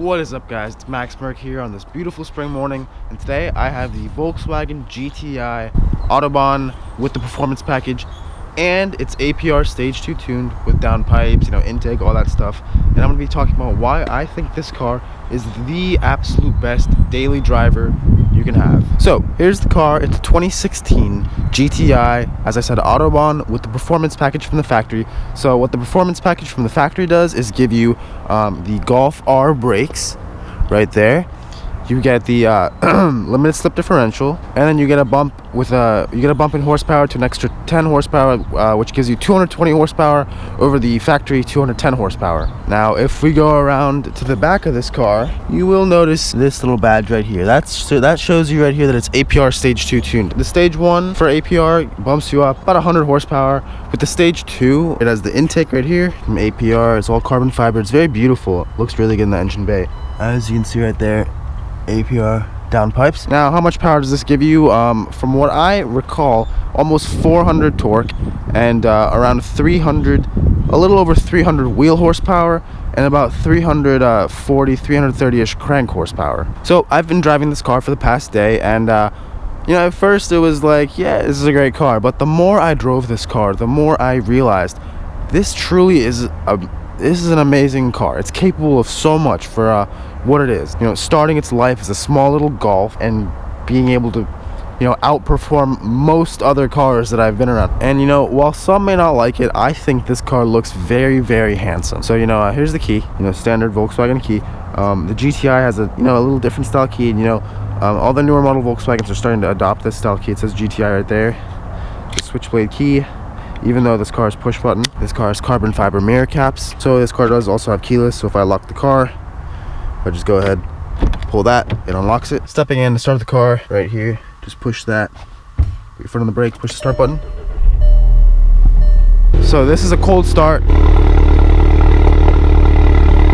What is up, guys? It's Max Merck here on this beautiful spring morning, and today I have the Volkswagen GTI Autobahn with the performance package, and it's APR Stage 2 tuned with downpipes, intake, all that stuff. And I'm going to be talking about why I think this car is the absolute best daily driver you can have. So here's the car. It's a 2016 GTI, as I said, Autobahn with the performance package from the factory. So what the performance package from the factory does is give you the Golf R brakes right there. You get the limited slip differential, and then you get a bump with in horsepower to an extra 10 horsepower, which gives you 220 horsepower over the factory 210 horsepower. Now, if we go around to the back of this car, you will notice this little badge right here. That shows you right here that it's APR Stage 2 tuned. The Stage 1 for APR bumps you up about 100 horsepower. With the Stage 2, it has the intake right here from APR. It's all carbon fiber. It's very beautiful. It looks really good in the engine bay. As you can see right there, APR downpipes. Now, how much power does this give you? From what I recall, almost 400 torque and around 300, a little over 300 wheel horsepower and about 330-ish crank horsepower. So I've been driving this car for the past day, and at first it was like, yeah, this is a great car, but the more I drove this car, the more I realized this truly is this is an amazing car. It's capable of so much for what it is. Starting its life as a small little Golf and being able to, outperform most other cars that I've been around. And while some may not like it, I think this car looks very, very handsome. So here's the key. Standard Volkswagen key. The GTI has a little different style key, and all the newer model Volkswagens are starting to adopt this style key. It says GTI right there. The switchblade key. Even though this car is push button, this car has carbon fiber mirror caps. So this car does also have keyless. So if I lock the car, I just go ahead, pull that, it unlocks it. Stepping in to start the car right here, just push that, put your foot on the brake, push the start button. So this is a cold start.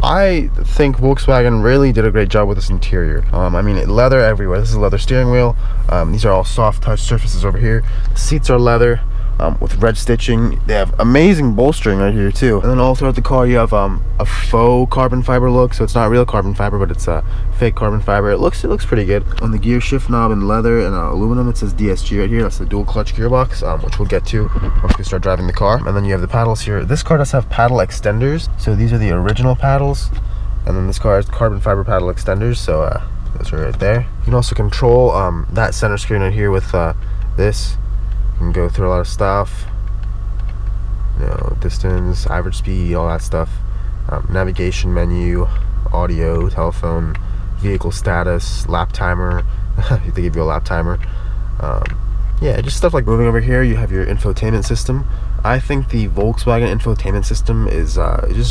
I think Volkswagen really did a great job with this interior. Leather everywhere. This is a leather steering wheel. These are all soft touch surfaces over here. The seats are leather. With red stitching. They have amazing bolstering right here too. And then all throughout the car you have a faux carbon fiber look, so it's not real carbon fiber, but it's a fake carbon fiber. It looks pretty good. On the gear shift knob in leather and aluminum, it says DSG right here. That's the dual clutch gearbox, which we'll get to once we start driving the car. And then you have the paddles here. This car does have paddle extenders, so these are the original paddles, and then this car has carbon fiber paddle extenders, so those are right there. You can also control that center screen right here with this. You can go through a lot of stuff, distance, average speed, all that stuff. Navigation menu, audio, telephone, vehicle status, lap timer. They give you a lap timer. Yeah, just stuff like moving over here. You have your infotainment system. I think the Volkswagen infotainment system is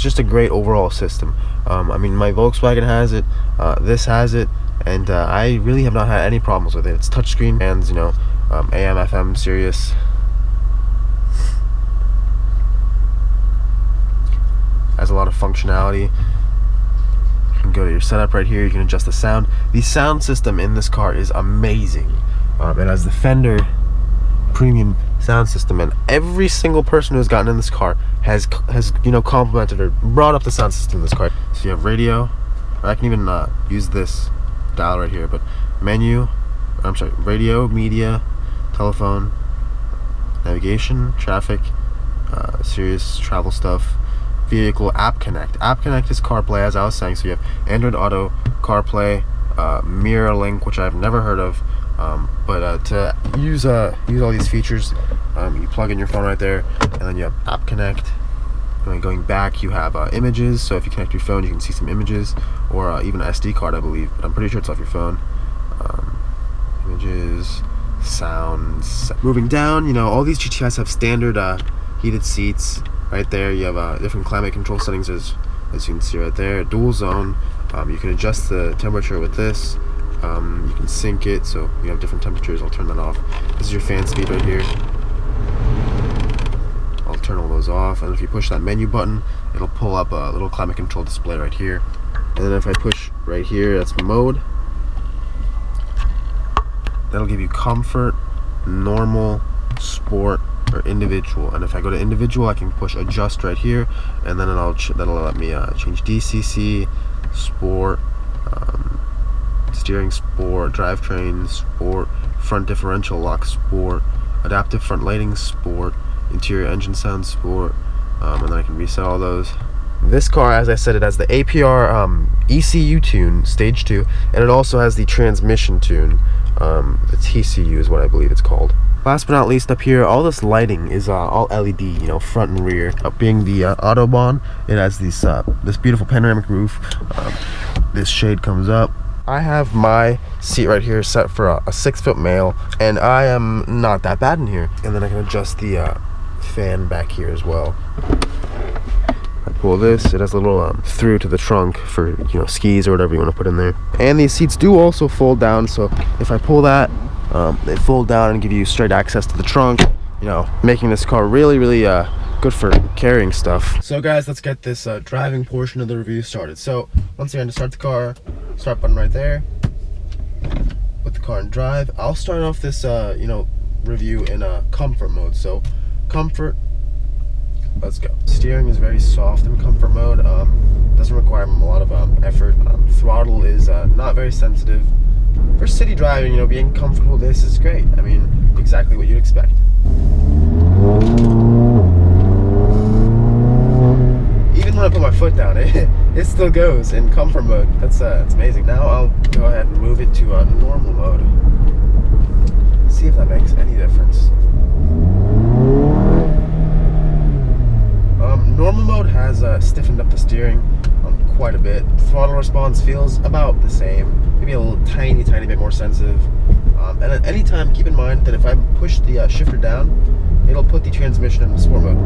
just a great overall system. My Volkswagen has it, this has it, and I really have not had any problems with it. It's touchscreen, and AM, FM, Sirius. Has a lot of functionality. You can go to your setup right here. You can adjust the sound. The sound system in this car is amazing. It has the Fender premium sound system, and every single person who has gotten in this car has complimented or brought up the sound system in this car. So you have radio. I can even use this dial right here, but radio, media, telephone, navigation, traffic, Sirius, travel stuff, vehicle, App Connect. App Connect is CarPlay, as I was saying. So you have Android Auto, CarPlay, Mirror Link, which I've never heard of, but to use all these features, you plug in your phone right there, and then you have App Connect. And then going back, you have images. So if you connect your phone, you can see some images, or even an SD card, I believe, but I'm pretty sure it's off your phone. Images, sounds. Moving down, all these GTIs have standard heated seats. Right there you have different climate control settings, as you can see right there. Dual zone. You can adjust the temperature with this. You can sync it, so you have different temperatures. I'll turn that off. This is your fan speed right here. I'll turn all those off, and if you push that menu button, it'll pull up a little climate control display right here. And then if I push right here, that's mode. That'll give you comfort, normal, sport, or individual. And if I go to individual, I can push adjust right here, and then that'll let me change DCC, sport, steering sport, drivetrain sport, front differential lock sport, adaptive front lighting sport, interior engine sound sport, and then I can reset all those. This car, as I said, it has the APR ECU tune, stage 2, and it also has the transmission tune. The TCU is what I believe it's called. Last but not least, up here, all this lighting is all LED, you know, front and rear. Up being the Autobahn, it has this beautiful panoramic roof. This shade comes up. I have my seat right here set for a 6-foot male, and I am not that bad in here. And then I can adjust the fan back here as well. I pull this, it has a little through to the trunk for, you know, skis or whatever you want to put in there. And these seats do also fold down, so if I pull that, they fold down and give you straight access to the trunk, you know, making this car really good for carrying stuff. So guys, let's get this driving portion of the review started. So once again, to start the car, start button right there, put the car in drive. I'll start off this you know, review in comfort mode. So comfort, let's go. Steering is very soft in comfort mode. Doesn't require a lot of effort. Throttle is not very sensitive. For city driving, you know, being comfortable, this is great. I mean, exactly what you'd expect. Even when I put my foot down, it still goes in comfort mode. That's amazing. Now I'll go ahead and move it to normal mode. See if that makes any difference. Normal mode has stiffened up the steering quite a bit. Throttle response feels about the same, maybe a little tiny bit more sensitive. And at any time, keep in mind that if I push the shifter down, it'll put the transmission in sport mode.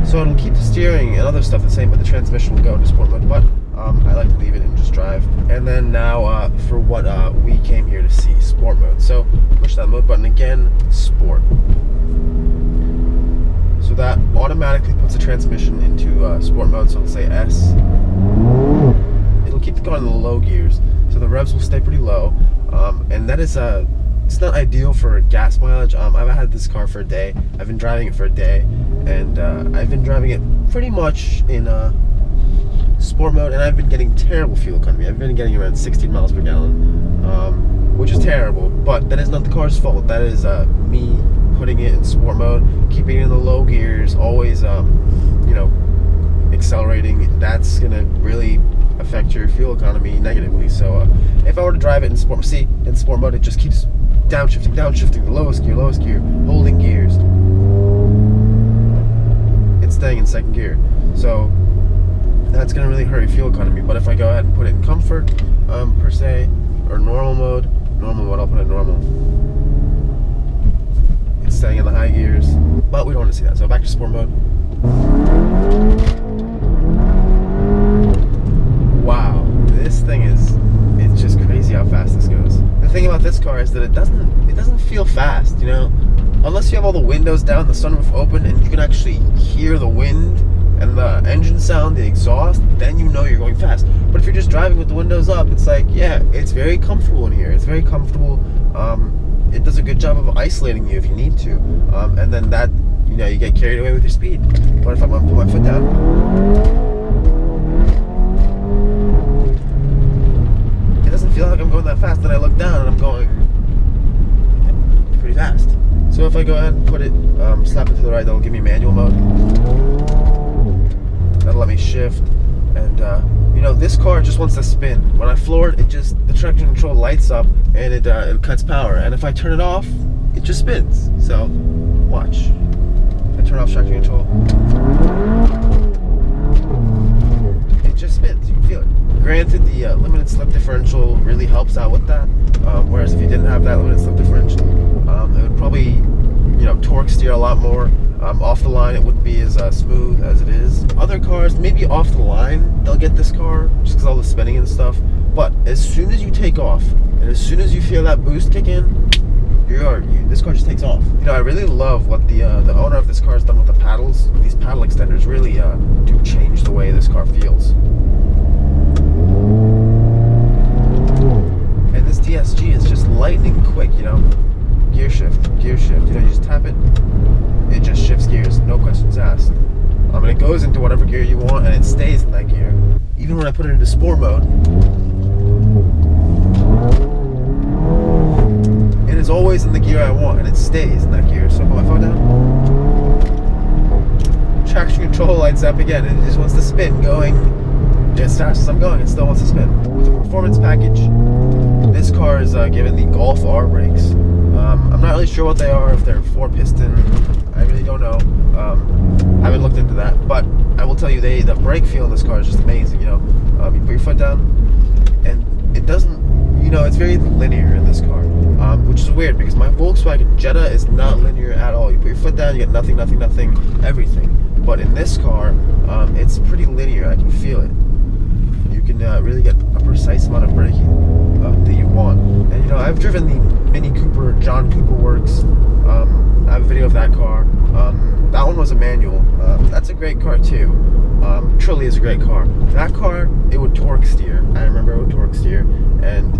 So it'll keep the steering and other stuff the same, but the transmission will go into sport mode. But I like to leave it and just drive. And then now for what we came here to see, sport mode. So push that mode button again, sport. So that automatically puts the transmission into sport mode, so let's say S. It'll keep the car in the low gears, so the revs will stay pretty low, and that is it's not ideal for gas mileage. I've had this car for a day. I've been driving it for a day, and I've been driving it pretty much in sport mode, and I've been getting terrible fuel economy. I've been getting around 16 miles per gallon, which is terrible, but that is not the car's fault. That is me putting it in sport mode, keeping it in the low gears, always you know, accelerating. That's gonna really affect your fuel economy negatively. So if I were to drive it in sport, see, in sport mode, it just keeps downshifting, the lowest gear, holding gears. It's staying in second gear, so that's gonna really hurt your fuel economy. But if I go ahead and put it in comfort, per se, or normal mode, I'll put it in normal. It's staying in the high gears, but we don't want to see that. So back to sport mode. Wow, this thing it's just crazy how fast this goes. The thing about this car is that it doesn't feel fast, you know, unless you have all the windows down, the sunroof open, and you can actually hear the wind and the engine sound, the exhaust, then you know you're going fast. But if you're just driving with the windows up, it's like, yeah, it's very comfortable in here. It's very comfortable. It does a good job of isolating you if you need to. And then that, you know, you get carried away with your speed. But if I'm gonna put my foot down, it doesn't feel like I'm going that fast. Then I look down and I'm going pretty fast. So if I go ahead and put it, slap it to the right, that'll give me manual mode. That'll let me shift. And you know, this car just wants to spin. When I floor it, the traction control lights up and it cuts power. And if I turn it off, it just spins. So watch. I turn off traction control, it just spins. You can feel it. Granted, the limited slip differential really helps out with that. Whereas if you didn't have that limited slip differential, it would probably, you know, torque steer a lot more. Off the line, it wouldn't be as smooth as it is. Other cars, maybe off the line, they'll get this car just because all the spinning and stuff. But as soon as you take off, and as soon as you feel that boost kick in, this car just takes off. You know, I really love what the owner of this car has done with the paddles. These paddle extenders really do change the way this car feels. And this DSG is just lightning quick, you know. Gear shift. You know, you just tap it, it just shifts gears, no questions asked. And it goes into whatever gear you want, and it stays in that gear. even when I put it into sport mode, it is always in the gear I want, and it stays in that gear. So put my phone down, traction control lights up again, and it just wants to spin, going as fast as I'm going. It still wants to spin. With the performance package, this car is given the Golf R brakes. I'm not really sure what they are, if they're 4-piston. I really don't know. I haven't looked into that, but I will tell you, the brake feel in this car is just amazing. You put your foot down, and it doesn't. It's very linear in this car, which is weird because my Volkswagen Jetta is not linear at all. You put your foot down, you get nothing, everything. But in this car, it's pretty linear. I can feel it. You can really get a precise amount of braking that you want. And I've driven the Mini Cooper, John Cooper Works. I have a video of that car. That one was a manual. That's a great car too. Truly is a great car. That car, it would torque steer. I remember it would torque steer, and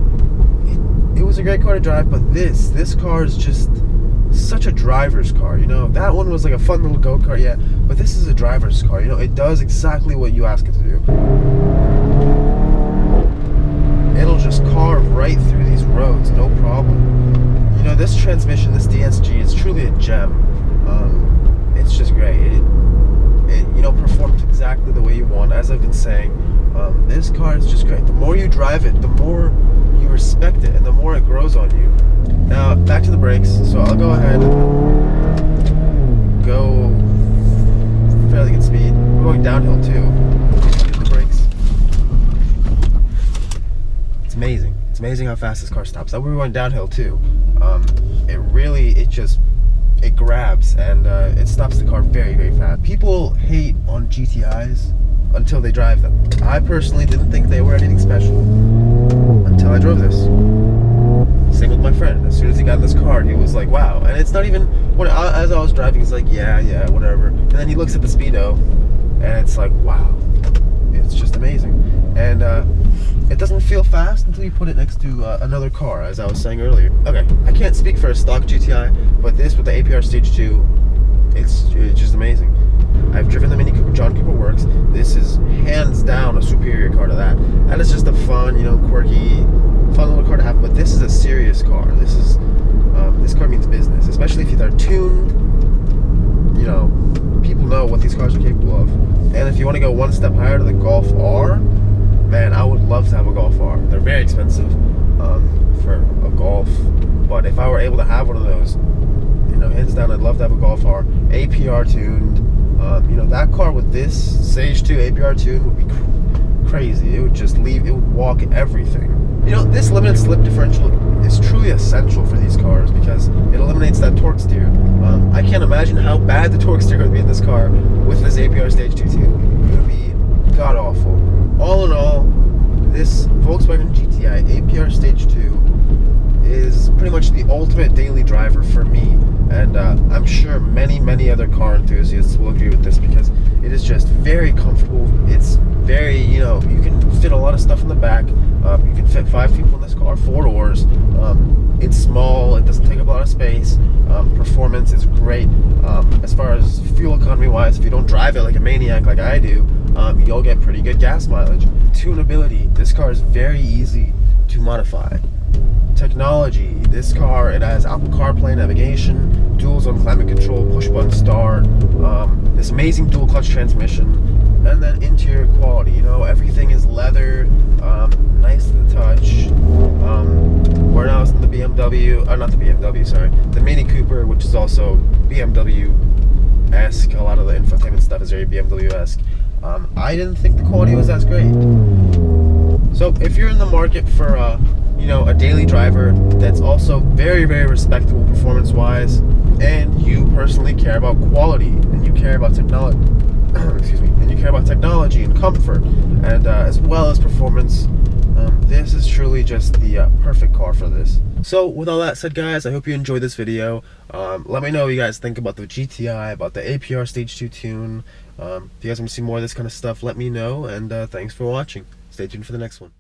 it was a great car to drive. But this car is just such a driver's car. That one was like a fun little go-kart, yeah, but this is a driver's car. It does exactly what you ask it to do. It'll just carve right through these roads, no problem. This transmission, this DSG, is truly a gem. It's just great. It performs exactly the way you want. As I've been saying, this car is just great. The more you drive it, the more you respect it, and the more it grows on you. Now, back to the brakes. So I'll go ahead and go fairly good speed. We're going downhill too. Hit the brakes. It's amazing. It's amazing how fast this car stops. We're going downhill too. It grabs, and it stops the car very, very fast. People hate on GTIs until they drive them. I personally didn't think they were anything special until I drove this. Same with my friend. As soon as he got in this car, he was like, wow. And it's not even, as I was driving, he's like, yeah, whatever. And then he looks at the speedo, and it's like, wow. It's just amazing. And it doesn't feel fast until you put it next to another car, as I was saying earlier. Okay, I can't speak for a stock GTI, but this with the APR Stage 2, it's just amazing. I've driven the Mini Cooper, John Cooper Works. This is hands down a superior car to that. That is just a fun, quirky, fun little car to have. But this is a serious car. This car means business, especially if they're tuned. People know what these cars are capable of. And if you want to go one step higher to the Golf R, man, I would love to have a Golf R. They're very expensive for a Golf, but if I were able to have one of those, hands down, I'd love to have a Golf R, APR tuned. That car with this Stage 2 APR tuned would be crazy. It would just leave. It would walk everything. This limited slip differential is truly essential for these cars because it eliminates that torque steer. I can't imagine how bad the torque steer would be in this car with this APR Stage 2 tune. It would be god awful. All in all, this Volkswagen GTI APR Stage 2 is pretty much the ultimate daily driver for me, and I'm sure many other car enthusiasts will agree with this because it is just very comfortable. It's very, you can fit a lot of stuff in the back. You can fit 5 people in this car, 4 doors. It's small, it doesn't take up a lot of space. Performance is great. As far as fuel economy wise, if you don't drive it like a maniac like I do, you'll get pretty good gas mileage. Tunability, this car is very easy to modify. Technology, this car, it has Apple CarPlay navigation, dual zone climate control, push button start, this amazing dual clutch transmission, and then interior quality. Everything is leather, nice to the touch. We're now in the BMW, not the BMW, sorry, the Mini Cooper, which is also BMW-esque. A lot of the infotainment stuff is very BMW-esque. I didn't think the quality was as great. So if you're in the market for a daily driver that's also very, very respectable performance-wise, and you personally care about quality, and you care about technology, and you care about technology and comfort, and as well as performance, this is truly just the perfect car for this. So with all that said, guys, I hope you enjoyed this video. Let me know what you guys think about the GTI, about the APR Stage 2 tune. If you guys want to see more of this kind of stuff, let me know, and thanks for watching. Stay tuned for the next one.